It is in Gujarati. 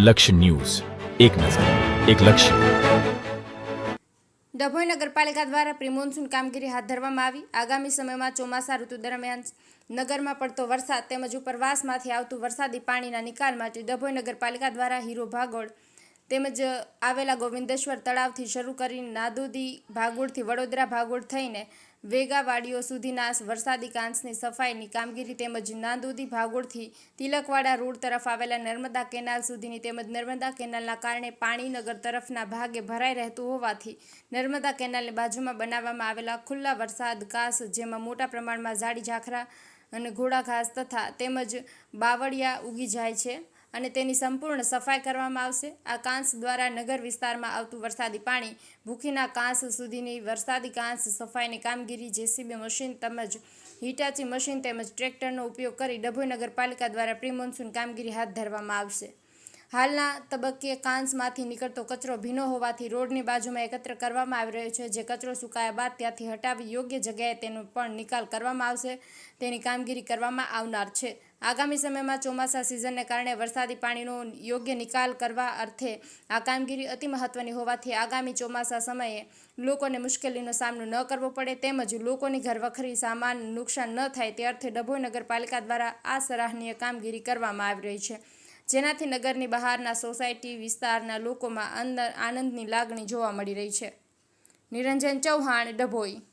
લક્ષ્ય ન્યૂઝ, એક નજર, એક લક્ષ્ય. ડભોઈ નગરપાલિકા દ્વારા પ્રી મોન્સૂન કામગીરી હાથ ધરવામાં આવી. આગામી સમયમાં ચોમાસા ઋતુ દરમિયાન નગરમાં પડતો વરસાદ તેમજ ઉપરવાસમાંથી આવતું વરસાદી પાણીના નિકાલ માટે ડભોઈ નગરપાલિકા દ્વારા હીરો ભાગોળ તેમજ આવેલા ગોવિંદેશ્વર તળાવથી શરૂ કરીને નાદોદી ભાગોળથી વડોદરા ભાગોળ થઈને વેગાવાડીઓ સુધીના વરસાદી કાંસની સફાઈની કામગીરી તેમજ નાદોદી ભાગોળથી તિલકવાડા રોડ તરફ આવેલા નર્મદા કેનાલ સુધીની તેમજ નર્મદા કેનાલના કારણે પાણી નગર તરફના ભાગે ભરાઈ રહેતું હોવાથી નર્મદા કેનાલની બાજુમાં બનાવવામાં આવેલા ખુલ્લા વરસાદ કાંસ જેમાં મોટા પ્રમાણમાં ઝાડી ઝાખરા અને ઘોડા ઘાસ તથા તેમજ બાવળિયા ઉગી જાય છે અને તેની સંપૂર્ણ સફાઈ કરવામાં આવશે. આ કાંસ દ્વારા નગર વિસ્તારમાં આવતું વરસાદી પાણી ભૂખીના કાંસ સુધીની વરસાદી કાંસ સફાઈની કામગીરી જેસીબી મશીન તેમજ હિટાચી મશીન તેમજ ટ્રેક્ટરનો ઉપયોગ કરી ડભોઈ નગરપાલિકા દ્વારા પ્રી મોન્સૂન કામગીરી હાથ ધરવામાં આવશે. હાલના તબક્કે કાંસમાંથી નીકળતો કચરો ભીનો હોવાથી રોડની બાજુમાં એકત્ર કરવામાં આવી રહ્યો છે. જે કચરો સુકાયા બાદ ત્યાંથી હટાવી યોગ્ય જગ્યાએ તેનો પણ નિકાલ કરવામાં આવશે. તેની કામગીરી કરવામાં આવનાર છે. આગામી સમયમાં ચોમાસા સિઝનને કારણે વરસાદી પાણીનો યોગ્ય નિકાલ કરવા અર્થે આ કામગીરી અતિ મહત્વની હોવાથી આગામી ચોમાસા સમયે લોકોને મુશ્કેલીનો સામનો ન કરવો પડે તેમજ લોકોની ઘરવખરી સામાન નુકસાન ન થાય તે અર્થે ડભોઈ નગરપાલિકા દ્વારા આ સરાહનીય કામગીરી કરવામાં આવી રહી છે. જેનાથી નગરની બહારના સોસાયટી વિસ્તારના લોકોમાં આનંદની લાગણી જોવા મળી રહી છે. નિરંજન ચૌહાણ, ડભોઈ.